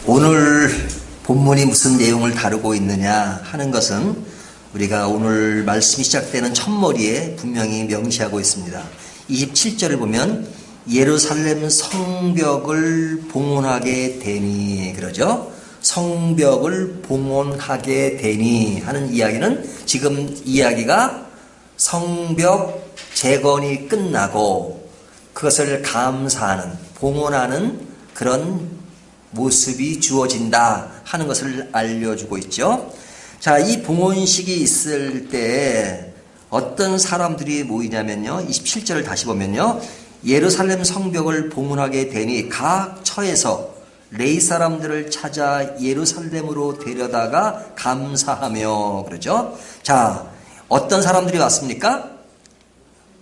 오늘 본문이 무슨 내용을 다루고 있느냐 하는 것은 우리가 오늘 말씀이 시작되는 첫머리에 분명히 명시하고 있습니다. 27절을 보면 예루살렘 성벽을 봉헌하게 되니 그러죠. 성벽을 봉헌하게 되니 하는 이야기는 지금 이야기가 성벽 재건이 끝나고 그것을 감사하는 봉헌하는 그런 모습이 주어진다 하는 것을 알려주고 있죠. 자, 이 봉헌식이 있을 때 어떤 사람들이 모이냐면요. 27절을 다시 보면요. 예루살렘 성벽을 봉헌하게 되니 각 처에서 레위 사람들을 찾아 예루살렘으로 데려다가 감사하며 그러죠. 자, 어떤 사람들이 왔습니까?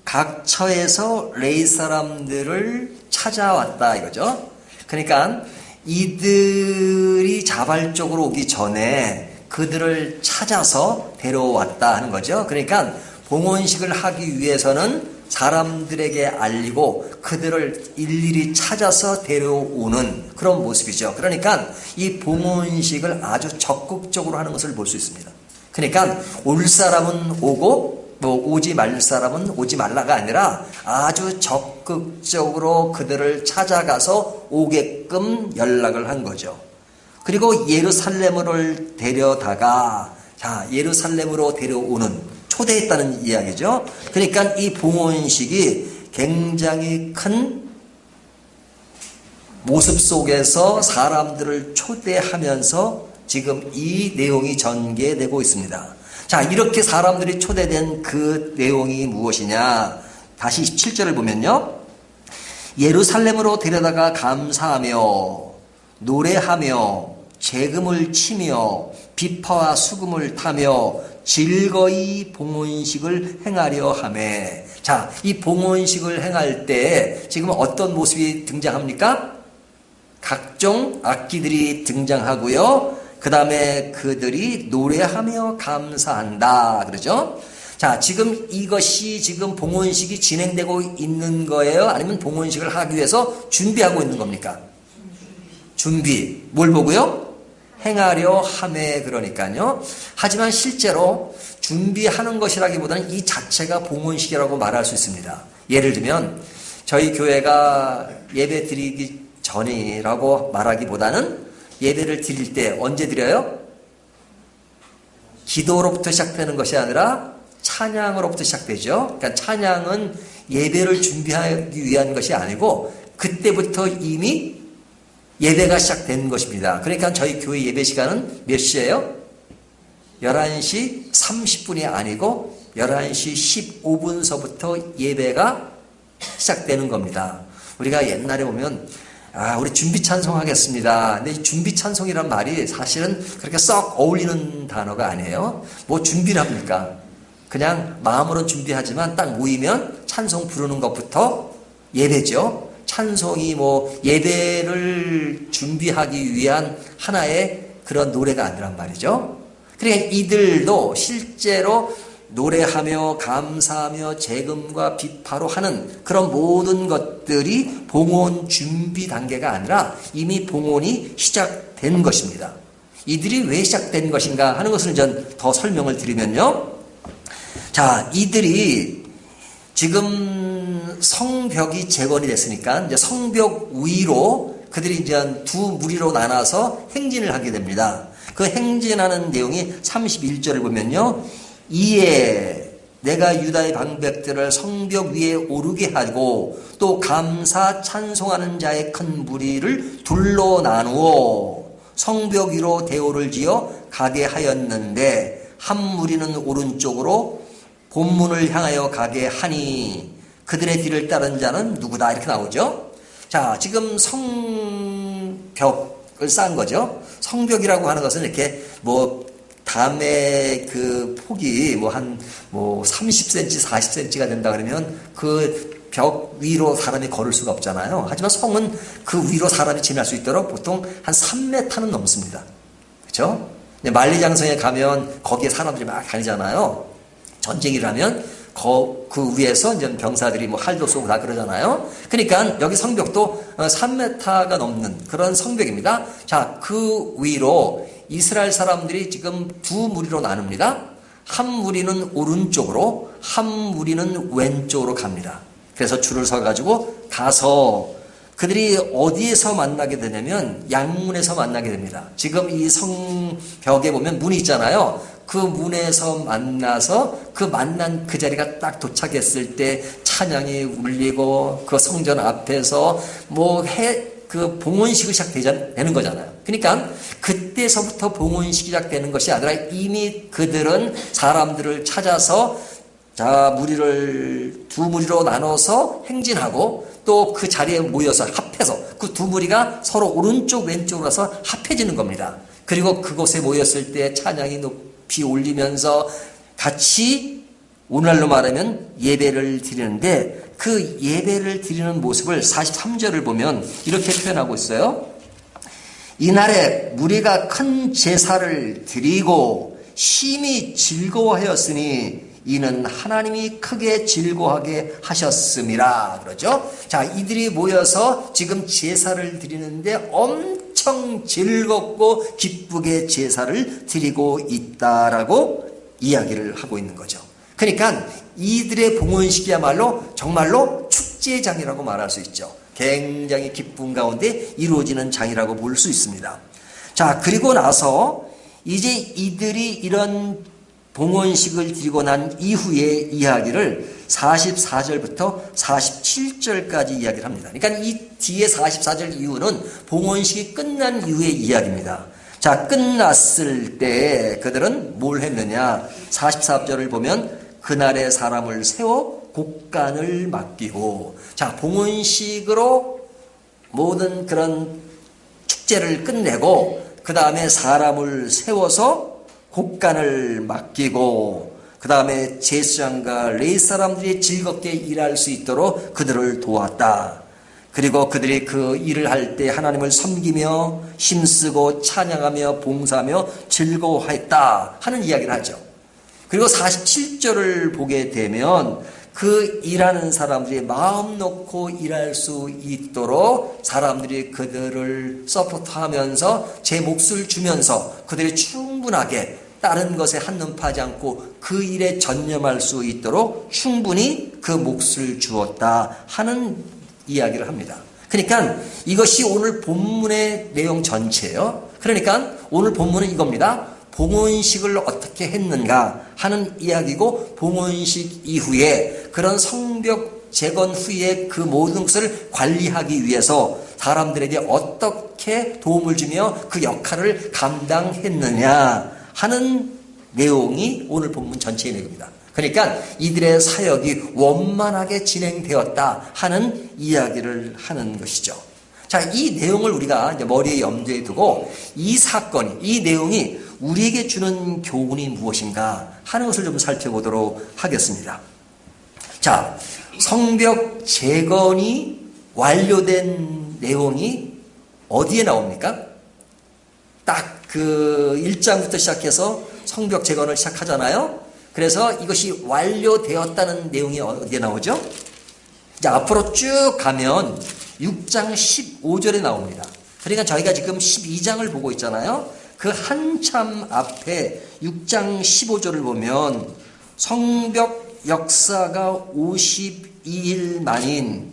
각 처에서 레위 사람들을 찾아왔다 이거죠. 그러니까 이들이 자발적으로 오기 전에 그들을 찾아서 데려왔다 하는 거죠. 그러니까 봉헌식을 하기 위해서는 사람들에게 알리고 그들을 일일이 찾아서 데려오는 그런 모습이죠. 그러니까 이 봉헌식을 아주 적극적으로 하는 것을 볼 수 있습니다. 그러니까 올 사람은 오고 오지 말 사람은 오지 말라가 아니라 아주 적극적으로 그들을 찾아가서 오게끔 연락을 한 거죠. 그리고 예루살렘을 데려다가 예루살렘으로 데려오는 초대했다는 이야기죠. 그러니까 이 봉헌식이 굉장히 큰 모습 속에서 사람들을 초대하면서 지금 이 내용이 전개되고 있습니다. 자, 이렇게 사람들이 초대된 그 내용이 무엇이냐? 다시 17절을 보면요. 예루살렘으로 데려다가 감사하며 노래하며 재금을 치며 비파와 수금을 타며 즐거이 봉헌식을 행하려 하매. 자, 이 봉헌식을 행할 때 지금 어떤 모습이 등장합니까? 각종 악기들이 등장하고요. 그 다음에 그들이 노래하며 감사한다. 그러죠? 자, 지금 이것이 지금 봉헌식이 진행되고 있는 거예요? 아니면 봉헌식을 하기 위해서 준비하고 있는 겁니까? 준비. 뭘 보고요? 행하려 하매 그러니까요. 하지만 실제로 준비하는 것이라기보다는 이 자체가 봉헌식이라고 말할 수 있습니다. 예를 들면 저희 교회가 예배 드리기 전이라고 말하기보다는 예배를 드릴 때 언제 드려요? 기도로부터 시작되는 것이 아니라 찬양으로부터 시작되죠. 그러니까 찬양은 예배를 준비하기 위한 것이 아니고 그때부터 이미 예배가 시작된 것입니다. 그러니까 저희 교회 예배 시간은 몇 시예요? 11시 30분이 아니고 11시 15분서부터 예배가 시작되는 겁니다. 우리가 옛날에 보면 우리 준비 찬송하겠습니다. 근데 이 준비 찬송이란 말이 사실은 그렇게 썩 어울리는 단어가 아니에요. 뭐 준비를 합니까? 그냥 마음으로는 준비하지만 딱 모이면 찬송 부르는 것부터 예배죠. 찬송이 예배를 준비하기 위한 하나의 그런 노래가 아니란 말이죠. 그러니까 이들도 실제로 노래하며 감사하며 재금과 비파로 하는 그런 모든 것들이 봉헌 준비 단계가 아니라 이미 봉헌이 시작된 것입니다. 이들이 왜 시작된 것인가 하는 것을 전 더 설명을 드리면요. 자, 이들이 지금 성벽이 재건이 됐으니까 이제 성벽 위로 그들이 이제 두 무리로 나눠서 행진을 하게 됩니다. 그 행진하는 내용이 31절을 보면요. 이에 내가 유다의 방백들을 성벽 위에 오르게 하고 또 감사 찬송하는 자의 큰 무리를 둘로 나누어 성벽 위로 대오를 지어 가게 하였는데 한 무리는 오른쪽으로 본문을 향하여 가게 하니 그들의 뒤를 따른 자는 누구다 이렇게 나오죠. 자, 지금 성벽을 쌓은 거죠. 성벽이라고 하는 것은 이렇게 담의 그 폭이 한 30cm, 40cm가 된다 그러면 그 벽 위로 사람이 걸을 수가 없잖아요. 하지만 성은 그 위로 사람이 지날 수 있도록 보통 한 3m는 넘습니다. 그렇죠? 만리장성에 가면 거기에 사람들이 막 다니잖아요. 전쟁이라면 그 위에서 이제 병사들이 뭐 활도 쏘고 다 그러잖아요. 그러니까 여기 성벽도 3m가 넘는 그런 성벽입니다. 자, 그 위로 이스라엘 사람들이 지금 두 무리로 나눕니다. 한 무리는 오른쪽으로, 한 무리는 왼쪽으로 갑니다. 그래서 줄을 서가지고 가서 그들이 어디에서 만나게 되냐면 양문에서 만나게 됩니다. 지금 이 성벽에 보면 문이 있잖아요. 그 문에서 만나서 그 만난 그 자리가 딱 도착했을 때 찬양이 울리고 그 성전 앞에서 그 봉헌식이 시작되는 거잖아요. 그러니까 그때서부터 봉헌식이 시작되는 것이 아니라 이미 그들은 사람들을 찾아서 자, 두 무리로 나눠서 행진하고 또 그 자리에 모여서 합해서 그 두 무리가 서로 오른쪽 왼쪽으로 가서 합해지는 겁니다. 그리고 그곳에 모였을 때 찬양이 높이 올리면서 같이 오늘날로 말하면 예배를 드리는데 그 예배를 드리는 모습을 43절을 보면 이렇게 표현하고 있어요. 이날에 무리가 큰 제사를 드리고 심히 즐거워하였으니 이는 하나님이 크게 즐거워하게 하셨음이라 그러죠. 자, 이들이 모여서 지금 제사를 드리는데 엄청 즐겁고 기쁘게 제사를 드리고 있다라고 이야기를 하고 있는 거죠. 그러니까 이들의 봉헌식이야말로 정말로 축제장이라고 말할 수 있죠. 굉장히 기쁨 가운데 이루어지는 장이라고 볼 수 있습니다. 자, 그리고 나서 이제 이들이 이런 봉헌식을 드리고 난 이후의 이야기를 44절부터 47절까지 이야기를 합니다. 그러니까 이 뒤에 44절 이후는 봉헌식이 끝난 이후의 이야기입니다. 자, 끝났을 때 그들은 뭘 했느냐? 44절을 보면 그날에 사람을 세워 곡간을 맡기고, 자, 봉헌식으로 모든 그런 축제를 끝내고 그 다음에 사람을 세워서 곡간을 맡기고 그 다음에 제사장과 레위 사람들이 즐겁게 일할 수 있도록 그들을 도왔다. 그리고 그들이 그 일을 할 때 하나님을 섬기며 힘쓰고 찬양하며 봉사하며 즐거워했다 하는 이야기를 하죠. 그리고 47절을 보게 되면 그 일하는 사람들이 마음 놓고 일할 수 있도록 사람들이 그들을 서포트하면서 제 몫을 주면서 그들이 충분하게 다른 것에 한눈 파지 않고 그 일에 전념할 수 있도록 충분히 그 몫을 주었다 하는 이야기를 합니다. 그러니까 이것이 오늘 본문의 내용 전체예요. 그러니까 오늘 본문은 이겁니다. 봉헌식을 어떻게 했는가 하는 이야기고, 봉헌식 이후에 그런 성벽 재건 후에 그 모든 것을 관리하기 위해서 사람들에게 어떻게 도움을 주며 그 역할을 감당했느냐 하는 내용이 오늘 본문 전체의 내용입니다. 그러니까 이들의 사역이 원만하게 진행되었다 하는 이야기를 하는 것이죠. 자, 이 내용을 우리가 이제 머리에 염두에 두고 이 사건이, 이 내용이 우리에게 주는 교훈이 무엇인가 하는 것을 좀 살펴보도록 하겠습니다. 자, 성벽 재건이 완료된 내용이 어디에 나옵니까? 딱 그 1장부터 시작해서 성벽 재건을 시작하잖아요. 그래서 이것이 완료되었다는 내용이 어디에 나오죠? 이제 앞으로 쭉 가면 6장 15절에 나옵니다. 그러니까 저희가 지금 12장을 보고 있잖아요. 그 한참 앞에 6장 15절을 보면 성벽 역사가 52일 만인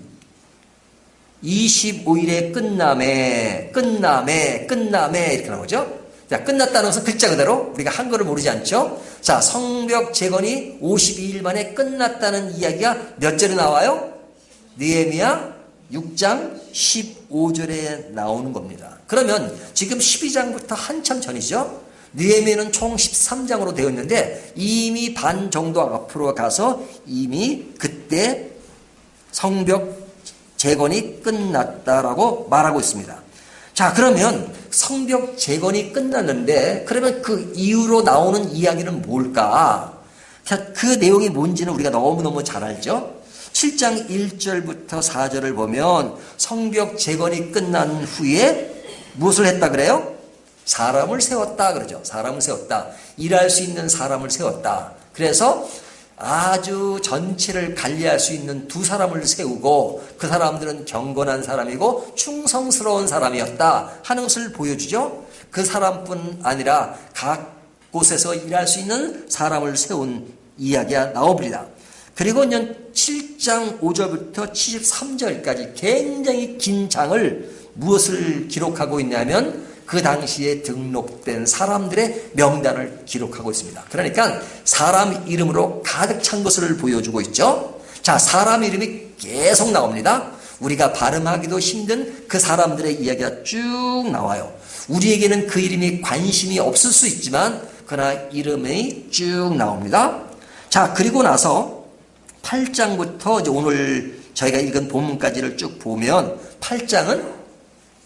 25일에 끝남에 이렇게 나오죠. 자, 끝났다는 것은 글자 그대로 우리가 한글을 모르지 않죠. 자, 성벽 재건이 52일 만에 끝났다는 이야기가 몇 절에 나와요? 느헤미야 6장 15절에 나오는 겁니다. 그러면 지금 12장부터 한참 전이죠. 느헤미야는 총 13장으로 되어 있는데 이미 반 정도 앞으로 가서 이미 그때 성벽 재건이 끝났다라고 말하고 있습니다. 자, 그러면 성벽 재건이 끝났는데 그러면 그 이후로 나오는 이야기는 뭘까? 그 내용이 뭔지는 우리가 너무너무 잘 알죠. 7장 1절부터 4절을 보면 성벽 재건이 끝난 후에 무엇을 했다 그래요? 사람을 세웠다 그러죠. 사람을 세웠다. 일할 수 있는 사람을 세웠다. 그래서 아주 전체를 관리할 수 있는 두 사람을 세우고 그 사람들은 경건한 사람이고 충성스러운 사람이었다 하는 것을 보여주죠. 그 사람뿐 아니라 각 곳에서 일할 수 있는 사람을 세운 이야기가 나옵니다. 그리고 7장 5절부터 73절까지 굉장히 긴 장을 무엇을 기록하고 있냐면 그 당시에 등록된 사람들의 명단을 기록하고 있습니다. 그러니까 사람 이름으로 가득 찬 것을 보여주고 있죠. 자, 사람 이름이 계속 나옵니다. 우리가 발음하기도 힘든 그 사람들의 이야기가 쭉 나와요. 우리에게는 그 이름이 관심이 없을 수 있지만 그러나 이름이 쭉 나옵니다. 자, 그리고 나서 8장부터 이제 오늘 저희가 읽은 본문까지를 쭉 보면 8장은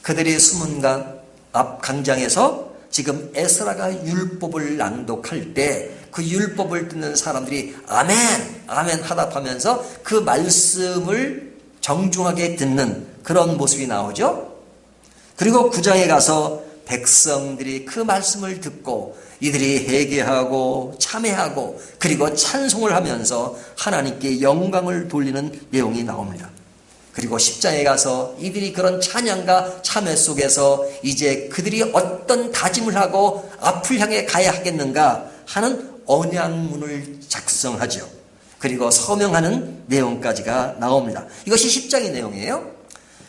그들의 수문관 앞 강장에서 지금 에스라가 율법을 낭독할 때 그 율법을 듣는 사람들이 아멘, 아멘 하답하면서 그 말씀을 정중하게 듣는 그런 모습이 나오죠. 그리고 9장에 가서 백성들이 그 말씀을 듣고 이들이 회개하고 참회하고 그리고 찬송을 하면서 하나님께 영광을 돌리는 내용이 나옵니다. 그리고 10장에 가서 이들이 그런 찬양과 참회 속에서 이제 그들이 어떤 다짐을 하고 앞을 향해 가야 하겠는가 하는 언약문을 작성하죠. 그리고 서명하는 내용까지가 나옵니다. 이것이 10장의 내용이에요.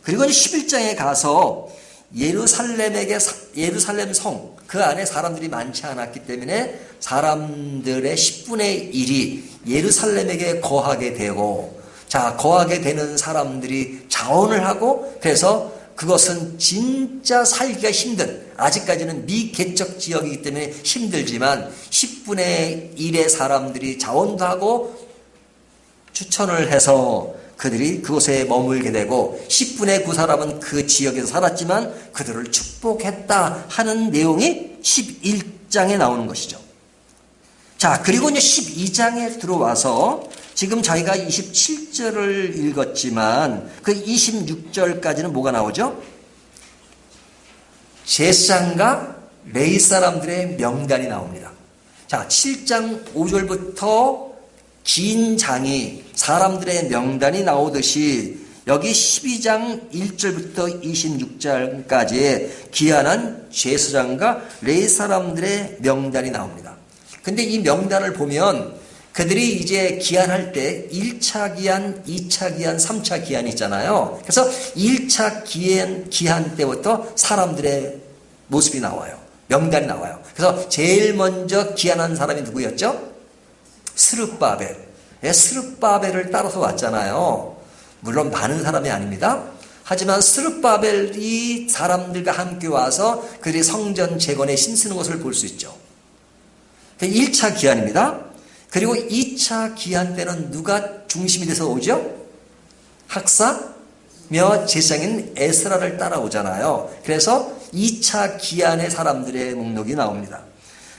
그리고 11장에 가서 예루살렘 성, 그 안에 사람들이 많지 않았기 때문에 사람들의 10분의 1이 예루살렘에게 거하게 되고, 자, 거하게 되는 사람들이 자원을 하고, 그래서 그것은 진짜 살기가 힘든, 아직까지는 미개척 지역이기 때문에 힘들지만 10분의 1의 사람들이 자원도 하고 추천을 해서 그들이 그곳에 머물게 되고 10분의 9 사람은 그 지역에서 살았지만 그들을 축복했다 하는 내용이 11장에 나오는 것이죠. 자, 그리고 이제 12장에 들어와서 지금 저희가 27절을 읽었지만 그 26절까지는 뭐가 나오죠? 제사장과 레위 사람들의 명단이 나옵니다. 자, 7장 5절부터 긴 장이 사람들의 명단이 나오듯이 여기 12장 1절부터 26절까지의 기한한 제사장과 레위 사람들의 명단이 나옵니다. 근데 이 명단을 보면 그들이 이제 기한할 때 1차 기한, 2차 기한, 3차 기한이 있잖아요. 그래서 1차 기한 때부터 사람들의 모습이 나와요. 명단이 나와요. 그래서 제일 먼저 기한한 사람이 누구였죠? 스룹바벨. 스룹바벨을 따라서 왔잖아요. 물론 많은 사람이 아닙니다. 하지만 스룹바벨이 사람들과 함께 와서 그들이 성전 재건에 힘쓰는 것을 볼 수 있죠. 1차 기한입니다. 그리고 2차 기한 때는 누가 중심이 돼서 오죠? 학사며 제사장인 에스라를 따라오잖아요. 그래서 2차 기한의 사람들의 목록이 나옵니다.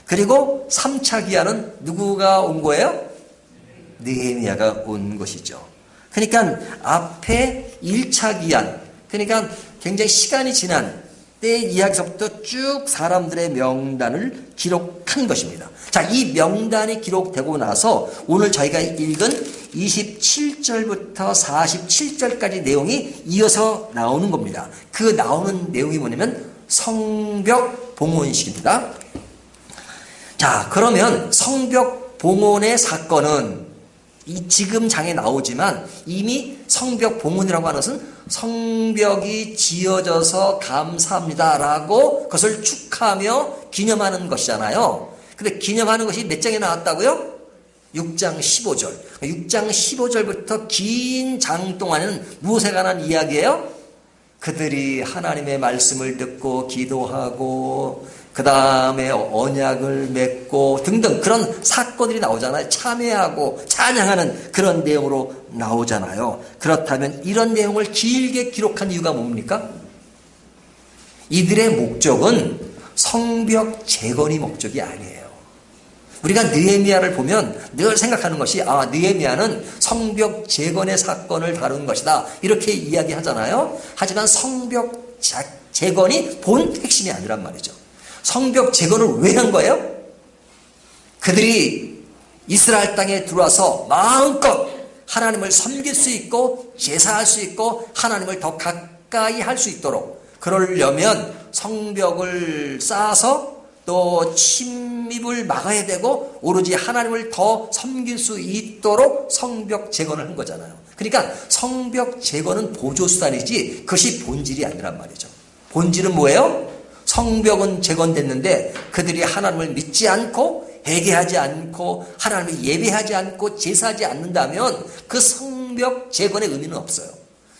그리고 3차 기한은 누구가 온 거예요? 느헤미야가 온 것이죠. 그러니까 앞에 1차 기한, 그러니까 굉장히 시간이 지난 때 이야기서부터 쭉 사람들의 명단을 기록한 것입니다. 자, 이 명단이 기록되고 나서 오늘 저희가 읽은 27절부터 47절까지 내용이 이어서 나오는 겁니다. 그 나오는 내용이 뭐냐면 성벽 봉헌식입니다. 자, 그러면 성벽 봉헌의 사건은 이 지금 장에 나오지만 이미 성벽 봉헌이라고 하는 것은 성벽이 지어져서 감사합니다라고 그것을 축하하며 기념하는 것이잖아요. 근데 기념하는 것이 몇 장에 나왔다고요? 6장 15절. 6장 15절부터 긴 장 동안은 무엇에 관한 이야기예요? 그들이 하나님의 말씀을 듣고 기도하고 그 다음에 언약을 맺고 등등 그런 사건들이 나오잖아요. 참회하고 찬양하는 그런 내용으로 나오잖아요. 그렇다면 이런 내용을 길게 기록한 이유가 뭡니까? 이들의 목적은 성벽 재건이 목적이 아니에요. 우리가 느헤미야를 보면 늘 생각하는 것이 느헤미야는 성벽 재건의 사건을 다룬 것이다 이렇게 이야기하잖아요. 하지만 성벽 재건이 본 핵심이 아니란 말이죠. 성벽 재건을 왜 한 거예요? 그들이 이스라엘 땅에 들어와서 마음껏 하나님을 섬길 수 있고 제사할 수 있고 하나님을 더 가까이 할 수 있도록, 그러려면 성벽을 쌓아서 또 침입을 막아야 되고 오로지 하나님을 더 섬길 수 있도록 성벽 재건을 한 거잖아요. 그러니까 성벽 재건은 보조수단이지 그것이 본질이 아니란 말이죠. 본질은 뭐예요? 성벽은 재건됐는데 그들이 하나님을 믿지 않고 회개하지 않고 하나님을 예배하지 않고 제사하지 않는다면 그 성벽 재건의 의미는 없어요.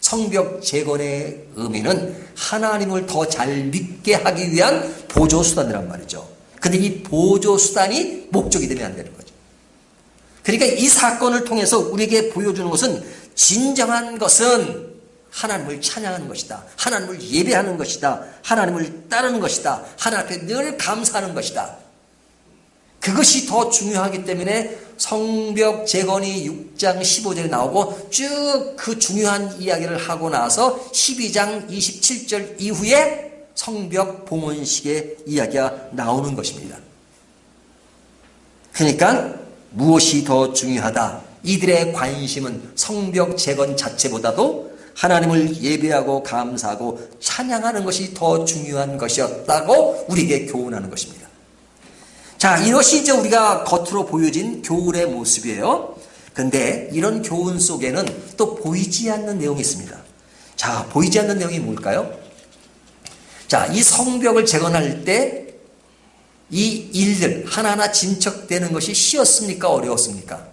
성벽 재건의 의미는 하나님을 더 잘 믿게 하기 위한 보조수단이란 말이죠. 근데 이 보조수단이 목적이 되면 안 되는 거죠. 그러니까 이 사건을 통해서 우리에게 보여주는 것은 진정한 것은 하나님을 찬양하는 것이다. 하나님을 예배하는 것이다. 하나님을 따르는 것이다. 하나님 앞에 늘 감사하는 것이다. 그것이 더 중요하기 때문에 성벽 재건이 6장 15절에 나오고 쭉 그 중요한 이야기를 하고 나서 12장 27절 이후에 성벽 봉헌식의 이야기가 나오는 것입니다. 그러니까 무엇이 더 중요하다? 이들의 관심은 성벽 재건 자체보다도 하나님을 예배하고 감사하고 찬양하는 것이 더 중요한 것이었다고 우리에게 교훈하는 것입니다. 자, 이것이 이제 우리가 겉으로 보여진 교훈의 모습이에요. 근데 이런 교훈 속에는 또 보이지 않는 내용이 있습니다. 자, 보이지 않는 내용이 뭘까요? 자, 이 성벽을 재건할 때 이 일들 하나하나 진척되는 것이 쉬웠습니까? 어려웠습니까?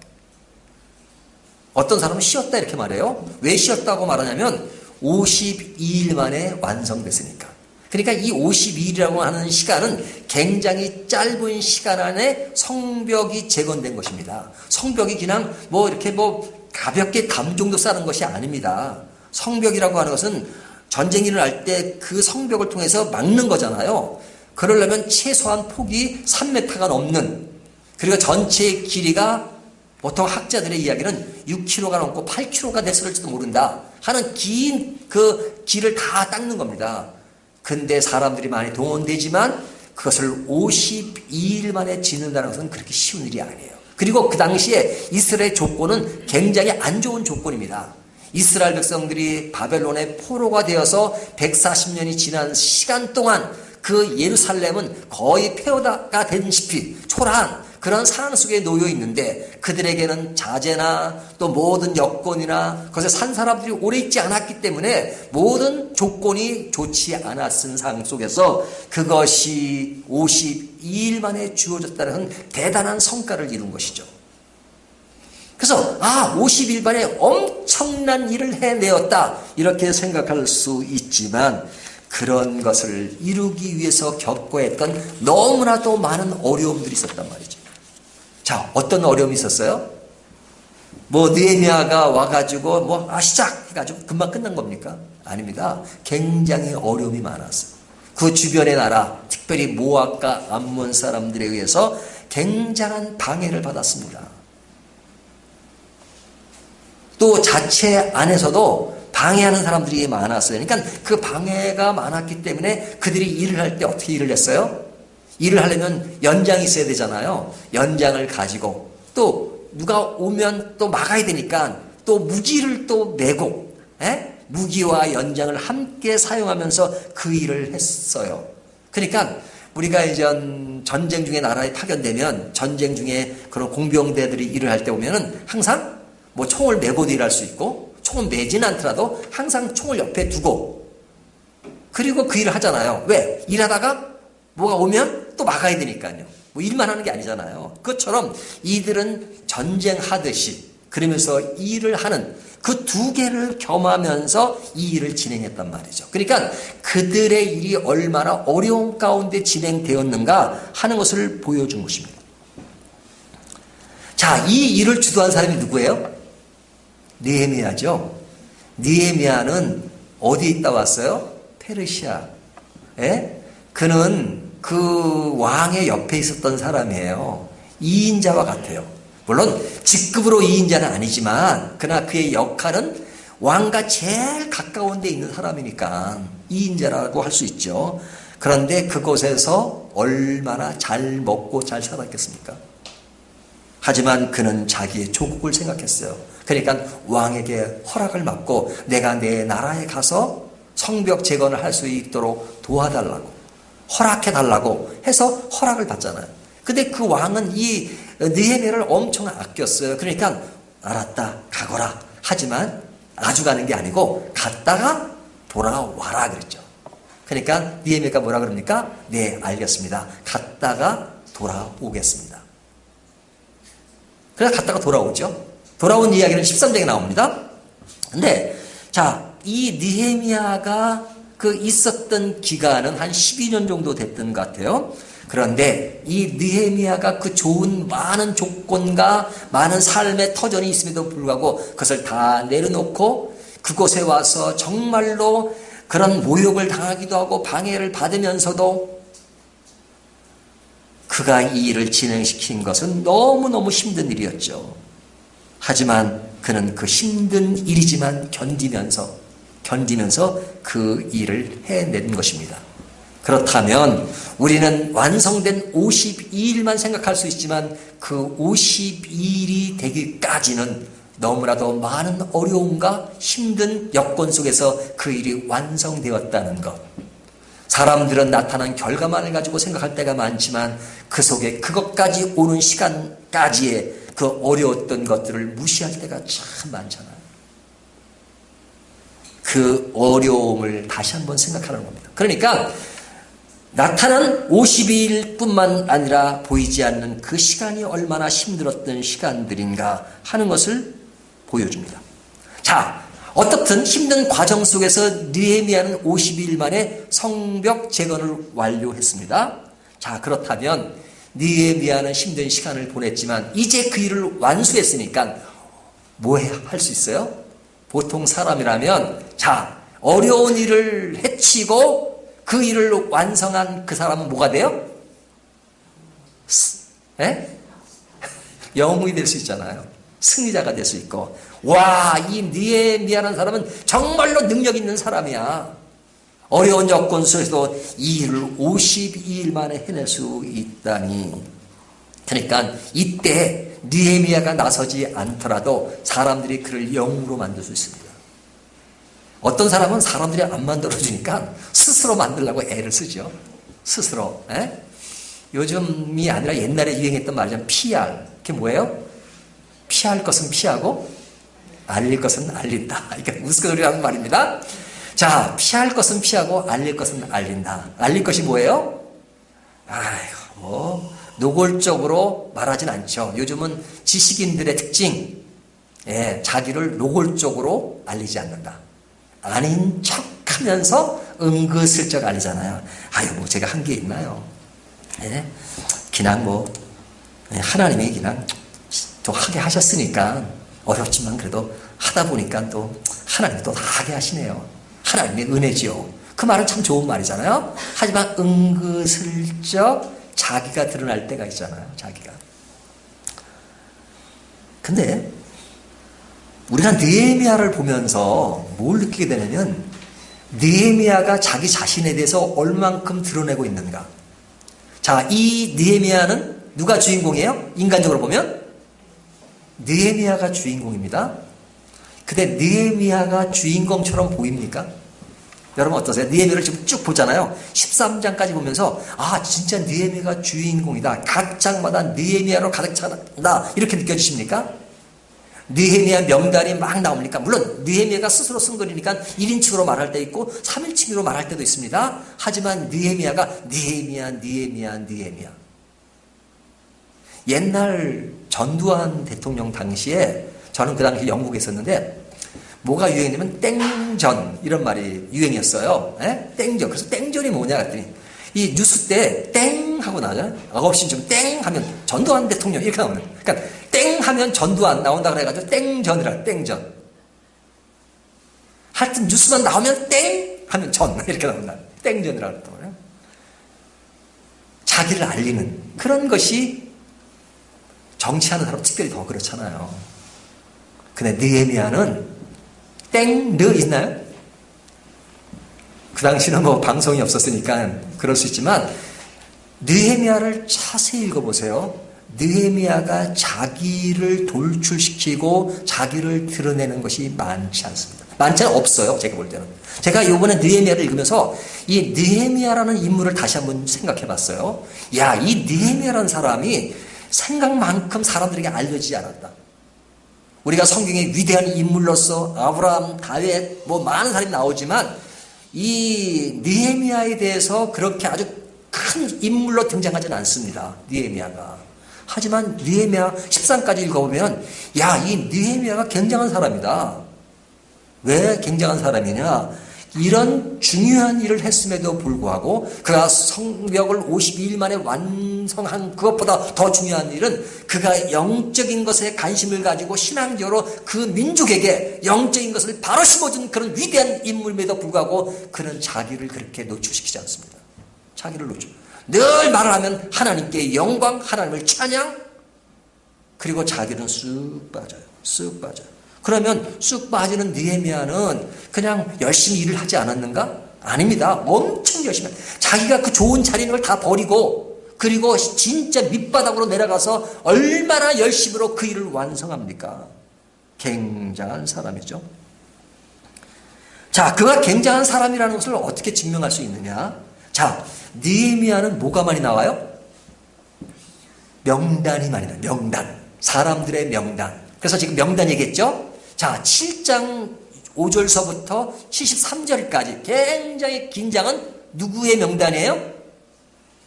어떤 사람은 쉬웠다 이렇게 말해요. 왜 쉬웠다고 말하냐면 52일 만에 완성됐으니까. 그러니까 이 52일이라고 하는 시간은 굉장히 짧은 시간 안에 성벽이 재건된 것입니다. 성벽이 그냥 이렇게 가볍게 담 정도 쌓는 것이 아닙니다. 성벽이라고 하는 것은 전쟁이 일어날 때 그 성벽을 통해서 막는 거잖아요. 그러려면 최소한 폭이 3m가 넘는, 그리고 전체 길이가 보통 학자들의 이야기는 6km가 넘고 8km가 됐을지도 모른다 하는 긴 그 길을 다 닦는 겁니다. 근데 사람들이 많이 동원되지만 그것을 52일 만에 짓는다는 것은 그렇게 쉬운 일이 아니에요. 그리고 그 당시에 이스라엘 조건은 굉장히 안 좋은 조건입니다. 이스라엘 백성들이 바벨론의 포로가 되어서 140년이 지난 시간 동안 그 예루살렘은 거의 폐허가 된시피 초라한 그런 상황 속에 놓여 있는데 그들에게는 자재나 또 모든 여건이나 그것에 산 사람들이 오래 있지 않았기 때문에 모든 조건이 좋지 않았은 상황 속에서 그것이 52일 만에 주어졌다는 대단한 성과를 이룬 것이죠. 그래서 50일 만에 엄청난 일을 해내었다 이렇게 생각할 수 있지만 그런 것을 이루기 위해서 겪어야 했던 너무나도 많은 어려움들이 있었단 말이죠. 자, 어떤 어려움이 있었어요? 느헤미야가 와가지고 시작해가지고 금방 끝난 겁니까? 아닙니다. 굉장히 어려움이 많았어요. 그 주변의 나라, 특별히 모압과 암몬 사람들에 의해서 굉장한 방해를 받았습니다. 또 자체 안에서도 방해하는 사람들이 많았어요. 그러니까 그 방해가 많았기 때문에 그들이 일을 할 때 어떻게 일을 했어요? 일을 하려면 연장이 있어야 되잖아요. 연장을 가지고 또 누가 오면 또 막아야 되니까 또 무기를 또 메고 무기와 연장을 함께 사용하면서 그 일을 했어요. 그러니까 우리가 이제 전쟁 중에 나라에 파견되면 전쟁 중에 그런 공병대들이 일을 할 때 오면은 항상 총을 메고도 일할 수 있고 총을 메지는 않더라도 항상 총을 옆에 두고 그리고 그 일을 하잖아요. 왜? 일하다가 뭐가 오면 또 막아야 되니까요. 일만 하는 게 아니잖아요. 그것처럼 이들은 전쟁하듯이 그러면서 일을 하는 그 두 개를 겸하면서 이 일을 진행했단 말이죠. 그러니까 그들의 일이 얼마나 어려운 가운데 진행되었는가 하는 것을 보여준 것입니다. 자, 이 일을 주도한 사람이 누구예요? 느헤미야죠. 느헤미야는 어디에 있다 왔어요? 페르시아. 그는 그 왕의 옆에 있었던 사람이에요. 2인자와 같아요. 물론 직급으로 2인자는 아니지만 그러나 그의 역할은 왕과 제일 가까운 데 있는 사람이니까 2인자라고 할 수 있죠. 그런데 그곳에서 얼마나 잘 먹고 잘 살았겠습니까? 하지만 그는 자기의 조국을 생각했어요. 그러니까 왕에게 허락을 받고 내가 내 나라에 가서 성벽 재건을 할 수 있도록 도와달라고 허락해달라고 해서 허락을 받잖아요. 근데 그 왕은 이 느헤미야를 엄청 아꼈어요. 그러니까 알았다 가거라. 하지만 아주 가는 게 아니고 갔다가 돌아와라 그랬죠. 그러니까 느헤미야가 뭐라 그럽니까? 네, 알겠습니다. 갔다가 돌아오겠습니다. 그래서 갔다가 돌아오죠. 돌아온 이야기는 13장에 나옵니다. 근데 자, 이 느헤미야가 그 있었던 기간은 한 12년 정도 됐던 것 같아요. 그런데 이 느헤미야가 그 좋은 많은 조건과 많은 삶의 터전이 있음에도 불구하고 그것을 다 내려놓고 그곳에 와서 정말로 그런 모욕을 당하기도 하고 방해를 받으면서도 그가 이 일을 진행시킨 것은 너무너무 힘든 일이었죠. 하지만 그는 그 힘든 일이지만 견디면서 그 일을 해낸 것입니다. 그렇다면 우리는 완성된 52일만 생각할 수 있지만 그 52일이 되기까지는 너무나도 많은 어려움과 힘든 여건 속에서 그 일이 완성되었다는 것. 사람들은 나타난 결과만을 가지고 생각할 때가 많지만 그 속에 그것까지 오는 시간까지의 그 어려웠던 것들을 무시할 때가 참 많잖아요. 그 어려움을 다시 한번 생각하는 겁니다. 그러니까 나타난 52일뿐만 아니라 보이지 않는 그 시간이 얼마나 힘들었던 시간들인가 하는 것을 보여줍니다. 자, 어떻든 힘든 과정 속에서 느헤미야는 52일 만에 성벽 재건을 완료했습니다. 자, 그렇다면 느헤미야는 힘든 시간을 보냈지만 이제 그 일을 완수했으니까 뭐 할 수 있어요? 보통 사람이라면 자, 어려운 일을 해치고 그 일을 완성한 그 사람은 뭐가 돼요? 영웅이 될 수 있잖아요. 승리자가 될 수 있고, 와, 이 느헤미야라는 사람은 정말로 능력 있는 사람이야. 어려운 여건 속에서도 이 일을 52일 만에 해낼 수 있다니. 그러니까 이때 느헤미야가 나서지 않더라도 사람들이 그를 영웅으로 만들 수 있습니다. 어떤 사람은 사람들이 안 만들어주니까 스스로 만들려고 애를 쓰죠. 스스로. 요즘이 아니라 옛날에 유행했던 말이잖아요. PR. 그게 뭐예요? 피할 것은 피하고 알릴 것은 알린다. 이게 무슨 소리라는 말입니다. 자, 피할 것은 피하고 알릴 것은 알린다. 알릴 것이 뭐예요? 노골적으로 말하진 않죠. 요즘은 지식인들의 특징, 자기를 노골적으로 알리지 않는다. 아닌 척하면서 은근슬쩍 알리잖아요. 제가 한 게 있나요? 그냥 하나님이 그냥 또 하게 하셨으니까 어렵지만 그래도 하다 보니까 또 하나님이 또 하게 하시네요. 하나님의 은혜지요. 그 말은 참 좋은 말이잖아요. 하지만 은근슬쩍 자기가 드러날 때가 있잖아요. 자기가. 근데 우리가 느헤미야를 보면서 뭘 느끼게 되냐면 느헤미야가 자기 자신에 대해서 얼만큼 드러내고 있는가. 자, 이 느헤미야는 누가 주인공이에요? 인간적으로 보면 느헤미야가 주인공입니다. 근데 느헤미야가 주인공처럼 보입니까? 여러분 어떠세요? 느헤미야를 지금 쭉 보잖아요. 13장까지 보면서 진짜 느헤미야가 주인공이다. 각 장마다 느헤미야로 가득 찬다. 이렇게 느껴지십니까? 느헤미야 명단이 막 나옵니까? 물론 느헤미야가 스스로 쓴 거니까 1인칭으로 말할 때 있고 3인칭으로 말할 때도 있습니다. 하지만 느헤미야가 느헤미야. 옛날 전두환 대통령 당시에 저는 그 당시 영국에 있었는데 뭐가 유행이냐면 땡전 이런 말이 유행이었어요. 땡전. 그래서 땡전이 뭐냐 그랬더니 이 뉴스 때 땡 하고 나잖아요. 9시쯤 땡 하면 전두환 대통령 이렇게 나오는. 그러니까 땡 하면 전두환 나온다 그래가지고 땡전이라 땡전. 하여튼 뉴스만 나오면 땡 하면 전 이렇게 나온다. 땡전이라 그랬던 거예요. 자기를 알리는 그런 것이 정치하는 사람 특별히 더 그렇잖아요. 근데 느헤미야는 땡르 있나요? 그 당시는 방송이 없었으니까 그럴 수 있지만 느헤미야를 자세히 읽어보세요. 느헤미야가 자기를 돌출시키고 자기를 드러내는 것이 많지 않습니다. 많지 없어요. 제가 볼 때는. 제가 이번에 느헤미야를 읽으면서 이 느헤미야라는 인물을 다시 한번 생각해 봤어요. 야, 이 느헤미야라는 사람이 생각만큼 사람들에게 알려지지 않았다. 우리가 성경에 위대한 인물로서 아브라함, 다윗, 많은 사람이 나오지만 이 느헤미야에 대해서 그렇게 아주 큰 인물로 등장하지는 않습니다. 느헤미야가. 하지만 느헤미야 13까지 읽어보면 야, 이 느헤미야가 굉장한 사람이다. 왜 굉장한 사람이냐? 이런 중요한 일을 했음에도 불구하고 그가 성벽을 52일 만에 완성한 그것보다 더 중요한 일은 그가 영적인 것에 관심을 가지고 신앙적으로 그 민족에게 영적인 것을 바로 심어준 그런 위대한 인물임에도 불구하고 그는 자기를 그렇게 노출시키지 않습니다. 자기를 노출. 늘 말을 하면 하나님께 영광, 하나님을 찬양, 그리고 자기는 쑥 빠져요. 쑥 빠져요. 그러면 쑥 빠지는 느헤미야는 그냥 열심히 일을 하지 않았는가? 아닙니다. 엄청 열심히. 자기가 그 좋은 자리 있는 걸 다 버리고 그리고 진짜 밑바닥으로 내려가서 얼마나 열심히로 그 일을 완성합니까? 굉장한 사람이죠. 자, 그가 굉장한 사람이라는 것을 어떻게 증명할 수 있느냐? 자, 느헤미야는 뭐가 많이 나와요? 명단이 많이 나와요. 명단. 사람들의 명단. 그래서 지금 명단 얘기했죠? 자, 7장 5절서부터 73절까지 굉장히 긴장은 누구의 명단이에요?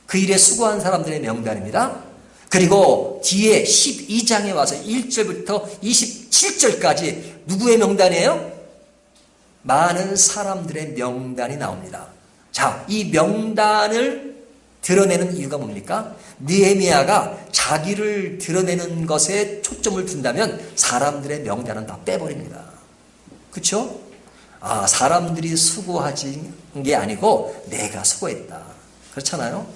그 일에 수고한 사람들의 명단입니다. 그리고 뒤에 12장에 와서 1절부터 27절까지 누구의 명단이에요? 많은 사람들의 명단이 나옵니다. 자, 이 명단을 드러내는 이유가 뭡니까? 느헤미야가 자기를 드러내는 것에 초점을 둔다면 사람들의 명단은 다 빼버립니다. 그렇죠? 아, 사람들이 수고하신 게 아니고 내가 수고했다. 그렇잖아요?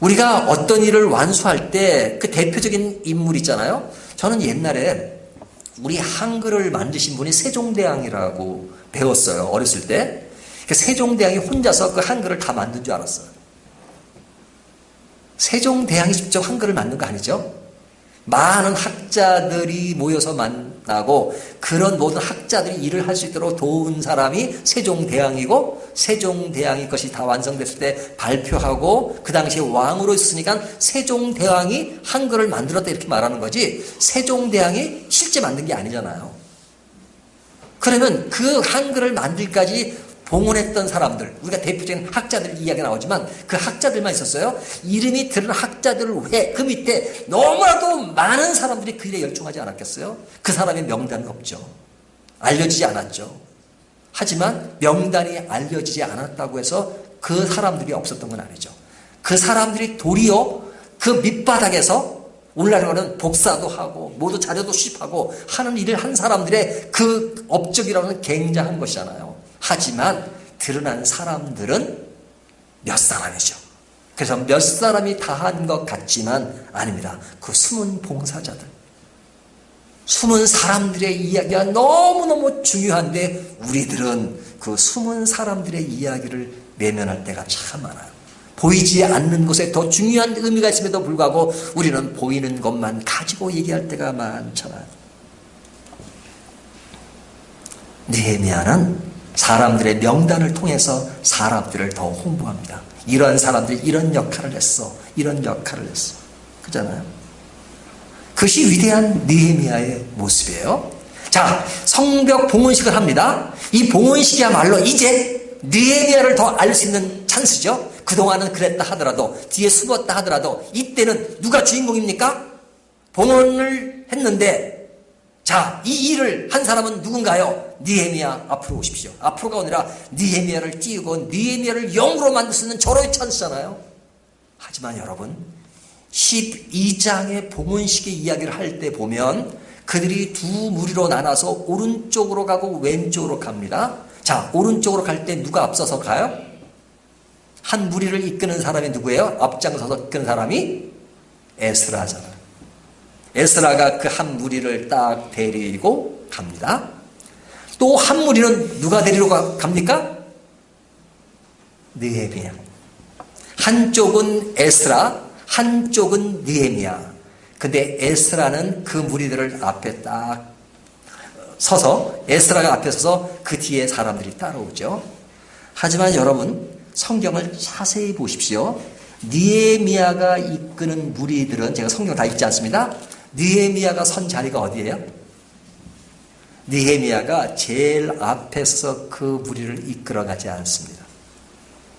우리가 어떤 일을 완수할 때 그 대표적인 인물 있잖아요. 저는 옛날에 우리 한글을 만드신 분이 세종대왕이라고 배웠어요. 어렸을 때. 세종대왕이 혼자서 그 한글을 다 만든 줄 알았어요. 세종대왕이 직접 한글을 만든 거 아니죠? 많은 학자들이 모여서 만나고 그런 모든 학자들이 일을 할 수 있도록 도운 사람이 세종대왕이고 세종대왕이 것이 다 완성됐을 때 발표하고 그 당시에 왕으로 있으니까 세종대왕이 한글을 만들었다 이렇게 말하는 거지 세종대왕이 실제 만든 게 아니잖아요. 그러면 그 한글을 만들기까지 봉헌했던 사람들, 우리가 대표적인 학자들 이야기가 나오지만 그 학자들만 있었어요. 이름이 드러난 학자들 외에 그 밑에 너무나도 많은 사람들이 그 일에 열중하지 않았겠어요? 그 사람의 명단은 없죠. 알려지지 않았죠. 하지만 명단이 알려지지 않았다고 해서 그 사람들이 없었던 건 아니죠. 그 사람들이 도리어 그 밑바닥에서 올라가는 복사도 하고 모두 자료도 수집하고 하는 일을 한 사람들의 그 업적이라는 굉장한 것이잖아요. 하지만 드러난 사람들은 몇 사람이죠. 그래서 몇 사람이 다 한 것 같지만 아닙니다. 그 숨은 봉사자들. 숨은 사람들의 이야기가 너무너무 중요한데 우리들은 그 숨은 사람들의 이야기를 외면할 때가 참 많아요. 보이지 않는 곳에 더 중요한 의미가 있음에도 불구하고 우리는 보이는 것만 가지고 얘기할 때가 많잖아요. 느헤미야는 사람들의 명단을 통해서 사람들을 더 홍보합니다. 이런 사람들이 이런 역할을 했어. 이런 역할을 했어. 그렇잖아요. 그것이 위대한 느헤미야의 모습이에요. 자, 성벽 봉헌식을 합니다. 이 봉헌식이야말로 이제 느헤미야를 더 알 수 있는 찬스죠. 그동안은 그랬다 하더라도 뒤에 숨었다 하더라도 이때는 누가 주인공입니까? 봉헌을 했는데 자, 이 일을 한 사람은 누군가요? 느헤미야 앞으로 오십시오. 앞으로가 아니라 느헤미야를 띄우고 느헤미야를 영으로 만들 수 있는 절호의 찬스잖아요. 하지만 여러분 12장의 봉헌식의 이야기를 할 때 보면 그들이 두 무리로 나눠서 오른쪽으로 가고 왼쪽으로 갑니다. 자, 오른쪽으로 갈 때 누가 앞서서 가요? 한 무리를 이끄는 사람이 누구예요? 앞장서서 이끄는 사람이 에스라잖아요. 에스라가 그 한 무리를 딱 데리고 갑니다. 또 한 무리는 누가 데리러 갑니까? 느헤미야. 한쪽은 에스라, 한쪽은 느헤미야. 근데 에스라는 그 무리들을 앞에 딱 서서, 에스라가 앞에 서서 그 뒤에 사람들이 따라오죠. 하지만 여러분, 성경을 자세히 보십시오. 느헤미야가 이끄는 무리들은, 제가 성경 다 읽지 않습니다. 느헤미야가 선 자리가 어디예요? 느헤미야가 제일 앞에서 그 무리를 이끌어가지 않습니다.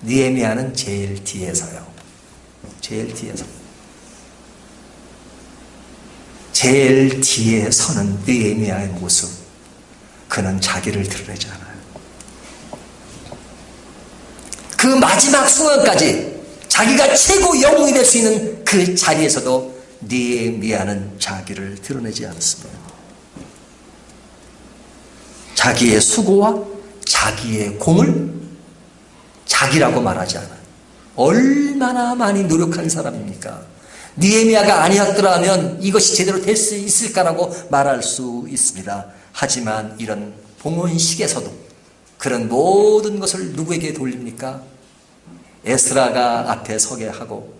느헤미야는 제일 뒤에서요. 제일 뒤에서. 제일 뒤에 서는 느헤미야의 모습. 그는 자기를 드러내지 않아요. 그 마지막 순간까지 자기가 최고 영웅이 될 수 있는 그 자리에서도 느헤미야는 자기를 드러내지 않습니다. 자기의 수고와 자기의 공을 자기라고 말하지 않아요. 얼마나 많이 노력한 사람입니까? 느헤미야가 아니었더라면 이것이 제대로 될 수 있을까라고 말할 수 있습니다. 하지만 이런 봉헌식에서도 그런 모든 것을 누구에게 돌립니까? 에스라가 앞에 서게 하고,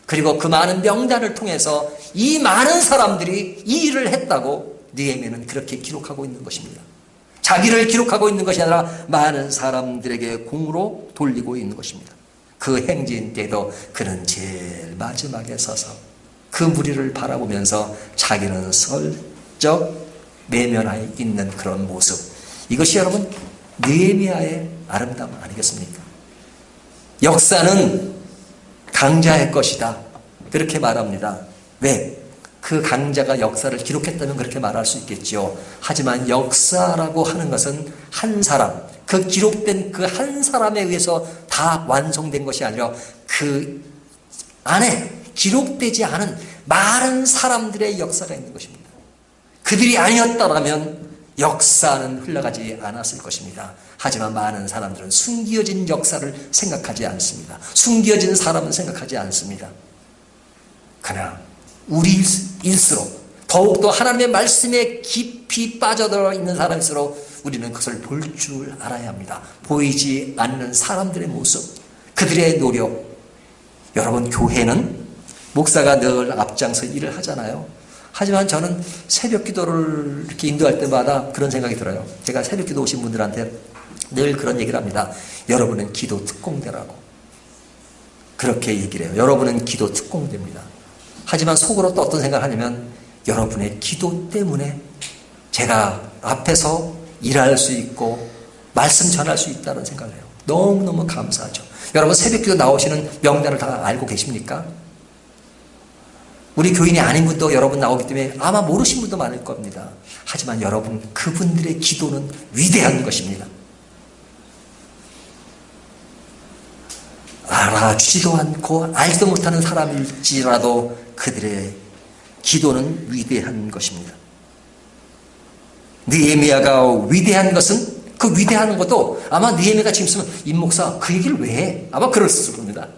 그리고 그 많은 명단을 통해서 이 많은 사람들이 이 일을 했다고 느헤미야는 그렇게 기록하고 있는 것입니다. 자기를 기록하고 있는 것이 아니라 많은 사람들에게 공으로 돌리고 있는 것입니다. 그 행진 때도 그는 제일 마지막에 서서 그 무리를 바라보면서 자기는 슬쩍 내면에 있는 그런 모습. 이것이 여러분 느헤미야의 아름다움 아니겠습니까? 역사는 강자의 것이다. 그렇게 말합니다. 왜? 그 강자가 역사를 기록했다면 그렇게 말할 수 있겠죠. 하지만 역사라고 하는 것은 한 사람, 그 기록된 그 한 사람에 의해서 다 완성된 것이 아니라 그 안에 기록되지 않은 많은 사람들의 역사가 있는 것입니다. 그들이 아니었다면 역사는 흘러가지 않았을 것입니다. 하지만 많은 사람들은 숨겨진 역사를 생각하지 않습니다. 숨겨진 사람은 생각하지 않습니다. 그러나 우리일수록 더욱더 하나님의 말씀에 깊이 빠져들어 있는 사람일수록 우리는 그것을 볼 줄 알아야 합니다. 보이지 않는 사람들의 모습, 그들의 노력. 여러분, 교회는 목사가 늘 앞장서 일을 하잖아요. 하지만 저는 새벽 기도를 이렇게 인도할 때마다 그런 생각이 들어요. 제가 새벽 기도 오신 분들한테 늘 그런 얘기를 합니다. 여러분은 기도 특공대라고. 그렇게 얘기를 해요. 여러분은 기도 특공대입니다. 하지만 속으로 또 어떤 생각을 하냐면 여러분의 기도 때문에 제가 앞에서 일할 수 있고 말씀 전할 수 있다는 생각을 해요. 너무너무 감사하죠. 여러분 새벽 기도 나오시는 명단을 다 알고 계십니까? 우리 교인이 아닌 분도 여러분 나오기 때문에 아마 모르신 분도 많을 겁니다. 하지만 여러분 그분들의 기도는 위대한 것입니다. 알아주지도 않고 알지도 못하는 사람일지라도 그들의 기도는 위대한 것입니다. 느헤미야가 위대한 것은 그 위대한 것도 아마 느헤미야가 지금 있으면 임 목사 그 얘기를 왜 해? 아마 그랬을 겁니다.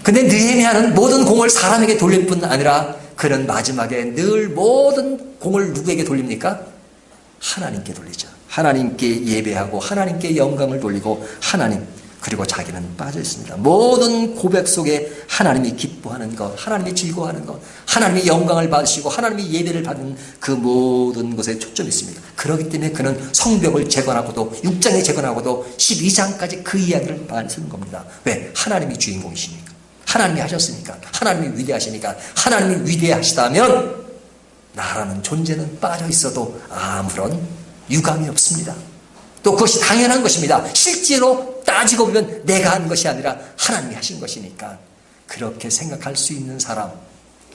근데 느헤미야는 모든 공을 사람에게 돌릴 뿐 아니라 그는 마지막에 늘 모든 공을 누구에게 돌립니까? 하나님께 돌리죠. 하나님께 예배하고 하나님께 영광을 돌리고 하나님, 그리고 자기는 빠져 있습니다. 모든 고백 속에 하나님이 기뻐하는 것, 하나님이 즐거워하는 것, 하나님이 영광을 받으시고 하나님이 예배를 받는 그 모든 것에 초점이 있습니다. 그렇기 때문에 그는 성벽을 재건하고도 6장에 재건하고도 12장까지 그 이야기를 쓰는 겁니다. 왜? 하나님이 주인공이시니까. 하나님이 하셨으니까. 하나님이 위대하시니까. 하나님이 위대하시다면 나라는 존재는 빠져 있어도 아무런 유감이 없습니다. 또 그것이 당연한 것입니다. 실제로 따지고 보면 내가 한 것이 아니라 하나님이 하신 것이니까. 그렇게 생각할 수 있는 사람,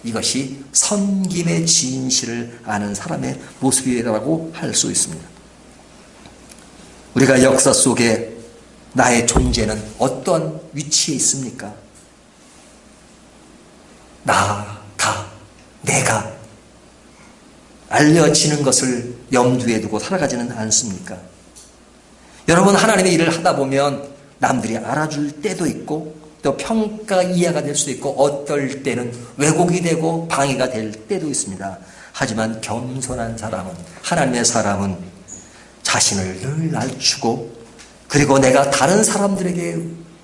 이것이 섬김의 진실을 아는 사람의 모습이라고 할 수 있습니다. 우리가 역사 속에 나의 존재는 어떠한 위치에 있습니까? 내가 알려지는 것을 염두에 두고 살아가지는 않습니까? 여러분, 하나님의 일을 하다 보면 남들이 알아줄 때도 있고 또 평가 이하가 될 수도 있고 어떨 때는 왜곡이 되고 방해가 될 때도 있습니다. 하지만 겸손한 사람은, 하나님의 사람은 자신을 늘 낮추고 그리고 내가 다른 사람들에게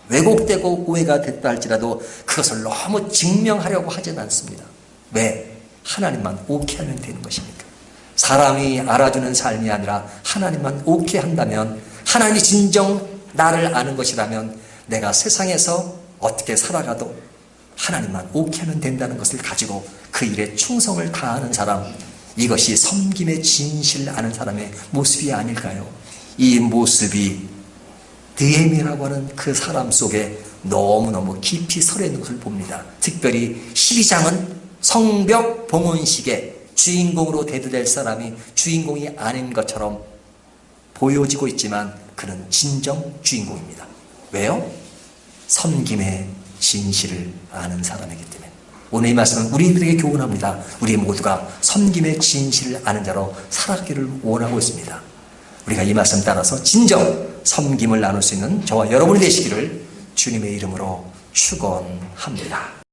왜곡되고 오해가 됐다 할지라도 그것을 너무 증명하려고 하진 않습니다. 왜? 하나님만 오케이 하면 되는 것이니까. 사람이 알아주는 삶이 아니라 하나님만 오케이 한다면, 하나님이 진정 나를 아는 것이라면 내가 세상에서 어떻게 살아가도 하나님만 오케이 하면 된다는 것을 가지고 그 일에 충성을 다하는 사람, 이것이 섬김의 진실을 아는 사람의 모습이 아닐까요? 이 모습이 느헤미야라고 하는 그 사람 속에 너무너무 깊이 서려 있는 것을 봅니다. 특별히 12장은 성벽 봉헌식의 주인공으로 대두될 사람이 주인공이 아닌 것처럼 보여지고 있지만 그는 진정 주인공입니다. 왜요? 섬김의 진실을 아는 사람이기 때문에. 오늘 이 말씀은 우리들에게 교훈합니다. 우리 모두가 섬김의 진실을 아는 자로 살아가기를 원하고 있습니다. 우리가 이 말씀 따라서 진정 섬김을 나눌 수 있는 저와 여러분이 되시기를 주님의 이름으로 축원합니다.